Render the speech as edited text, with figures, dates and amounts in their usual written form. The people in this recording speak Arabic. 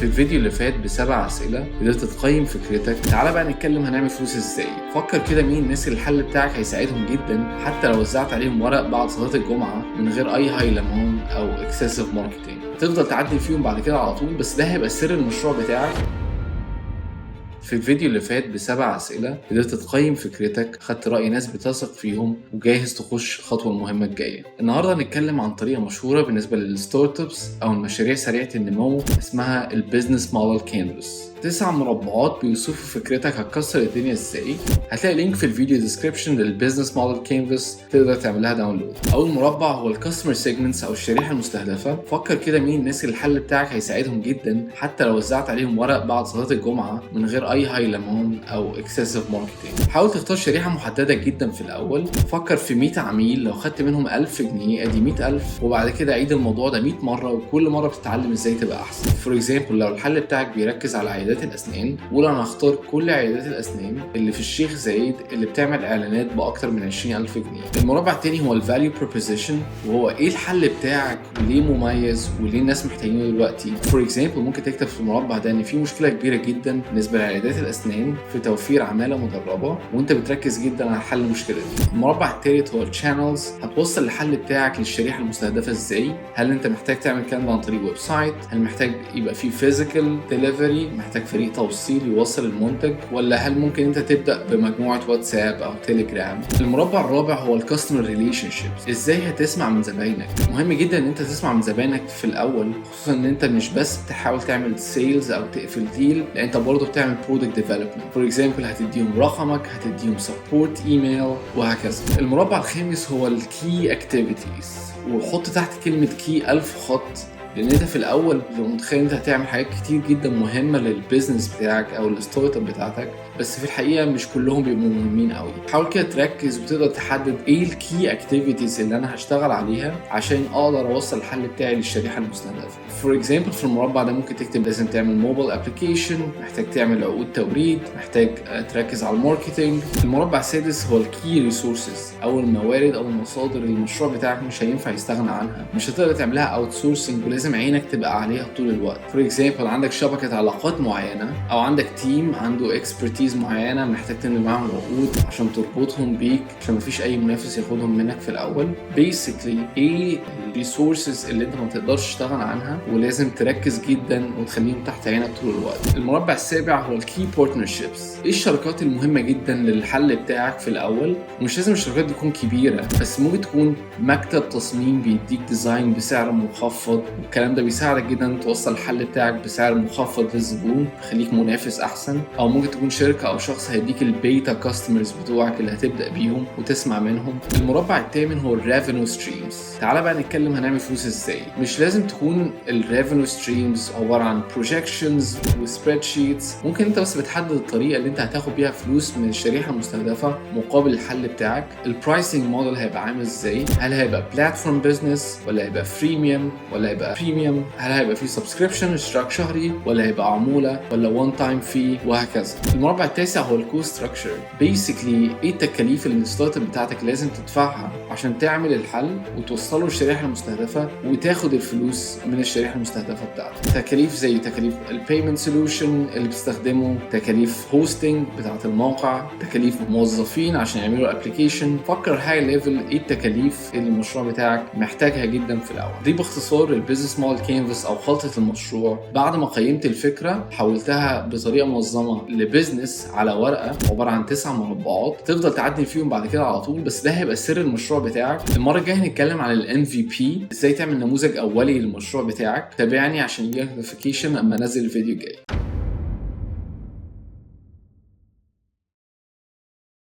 في الفيديو اللي فات ب7 أسئلة قدرت تقيم فكرتك. تعالى بقى نتكلم هنعمل فلوس ازاي. فكر كده مين الناس اللي الحل بتاعك هيساعدهم جدا حتى لو وزعت عليهم ورق بعد صلاة الجمعة من غير أي هايلمان أو اكسسيف ماركتينج. تفضل تعدل فيهم بعد كده على طول، بس ده هيبقى سر المشروع بتاعك. في الفيديو اللي فات ب7 أسئلة قدرت تقيم فكرتك، خدت رأي ناس بتثق فيهم وجاهز تخش الخطوة المهمة الجاية. النهاردة هنتكلم عن طريقة مشهورة بالنسبة للستارت ابس أو المشاريع سريعة النمو اسمها البيزنس موديل كانفاس. 9 مربعات بيوصفوا فكرتك هتكسر الدنيا ازاي. هتلاقي لينك في الفيديو ديسكريبشن للبيزنس موديل كانفاس تقدر تعملها داونلود. اول مربع هو الكاستمر سيجمنتس او الشريحه المستهدفه. فكر كده مين الناس اللي الحل بتاعك هيساعدهم جدا حتى لو وزعت عليهم ورق بعد صلاه الجمعه من غير اي هايلمان او اكسسيف ماركتينج. حاول تختار شريحه محدده جدا في الاول. فكر في 100 عميل، لو خدت منهم 1000 جنيه ادي 100000، وبعد كده عيد الموضوع ده 100 مره وكل مره بتتعلم ازاي تبقى احسن. فور اكزامبل، لو الحل بتاعك بيركز على عيادات الاسنان، قول انا هختار كل عيادات الاسنان اللي في الشيخ زايد اللي بتعمل اعلانات باكتر من 20000 جنيه. المربع الثاني هو الفاليو بروبوزيشن، وهو ايه الحل بتاعك وليه مميز وليه الناس محتاجينه دلوقتي. فور اكزامبل، ممكن تكتب في المربع ده ان في مشكله كبيره جدا بالنسبه لعيادات الاسنان في توفير عماله مدربه، وانت بتركز جدا على حل المشكله دي. المربع الثالث هو الشانلز، هتوصل الحل بتاعك للشريحه المستهدفه ازاي. هل انت محتاج تعمل الكلام ده عن طريق ويب سايت؟ هل محتاج يبقى فيه فيزيكال ديليفري، محتاج فريق توصيل يوصل المنتج، ولا هل ممكن انت تبدا بمجموعه واتساب او تيليجرام؟ المربع الرابع هو الكاستمر ريليشن شيبس، ازاي هتسمع من زباينك. مهم جدا ان انت تسمع من زباينك في الاول، خصوصا ان انت مش بس بتحاول تعمل سيلز او تقفل ديل، لان انت برضه بتعمل برودكت ديفلوبمنت. فور اكزامبل، هتديهم رقمك، هتديهم سبورت ايميل وهكذا. المربع الخامس هو الكي اكتيفيتيز، وحط تحت كلمه كي 1000 خط، لان انت في الاول متخيل انت هتعمل حاجات كتير جدا مهمه للبيزنس بتاعك او الستارت اب بتاعتك، بس في الحقيقه مش كلهم بيبقوا مهمين قوي. حاول كده تركز وتقدر تحدد ايه الكي اكتيفيتيز اللي انا هشتغل عليا عشان اقدر اوصل الحل بتاعي للشريحه المستهدفه. فور اكزامبل، في المربع ده ممكن تكتب لازم تعمل موبايل ابلكيشن، محتاج تعمل عقود توريد، محتاج تركز على الماركتنج. المربع السادس هو الكي ريسورسز او الموارد او المصادر اللي المشروع بتاعك مش هينفع يستغنى عنها، مش هتقدر تعملها اوت سورسنج ولازم عينك تبقى عليها طول الوقت. فور اكزامبل، عندك شبكه علاقات معينه او عندك تيم عنده اكسبرتيز معينه، محتاج تعمل معاهم عقود عشان تربطهم بيك عشان مفيش اي منافس ياخدهم منك في الاول. بيسكلي ايه الريسورسز اللي انت ما تقدرش تشتغل عنها ولازم تركز جدا وتخليهم تحت عينك طول الوقت. المربع السابع هو الكي بارتنرشيبس، ايه الشركات المهمه جدا للحل بتاعك في الاول. ومش لازم الشركات دي تكون كبيره، بس ممكن تكون مكتب تصميم بيديك ديزاين بسعر مخفض، والكلام ده بيساعدك جدا توصل الحل بتاعك بسعر مخفض للزبون، يخليك منافس احسن. او ممكن تكون شركه او شخص هيديك البيتا كاستمرز بتوعك اللي هتبدا بيهم وتسمع منهم. المربع الثامن هو الريفينيو ستريمز. تعالى بقى نتكلم هنعمل فلوس ازاي. مش لازم تكون الريفينيو ستريمز عباره عن بروجكشنز وسبريد شيتس، ممكن انت بس بتحدد الطريقه اللي انت هتاخد بيها فلوس من الشريحه المستهدفه مقابل الحل بتاعك. البرايسنج موديل هيبقى عامل ازاي؟ هل هيبقى بلاتفورم بزنس ولا هيبقى فريميوم ولا هيبقى بريميوم؟ هل هيبقى فيه سبسكريبشن اشتراك شهري ولا هيبقى عموله ولا وان تايم في، وهكذا. المربع التاسع هو الكوست ستراكشر. بيسكلي ايه التكاليف اللي الستارت اب بتاعتك لازم تدفعها عشان تعمل الحل وتوصله للشريحه المستهدفه وتاخد الفلوس من الشريحه المستهدفه بتاعتك. تكاليف زي تكاليف البيمنت سولوشن اللي بتستخدمه، تكاليف هوستنج بتاعت الموقع، تكاليف موظفين عشان يعملوا ابلكيشن. فكر هاي ليفل ايه التكاليف اللي المشروع بتاعك محتاجها جدا في الاول. دي باختصار البيزنس موديل كانفاس او خلطه المشروع. بعد ما قيمت الفكره حولتها بطريقه منظمه لبزنس على ورقه عباره عن 9 مربعات تفضل تعدل فيهم بعد كده على طول، بس ده هيبقى سر المشروع بتاعك. المره الجايه هنتكلم عن الMVP، ازاي تعمل نموذج اولي للمشروع بتاعك. تابعني عشان يجيلك نوتيفيكيشن اما انزل الفيديو الجاي.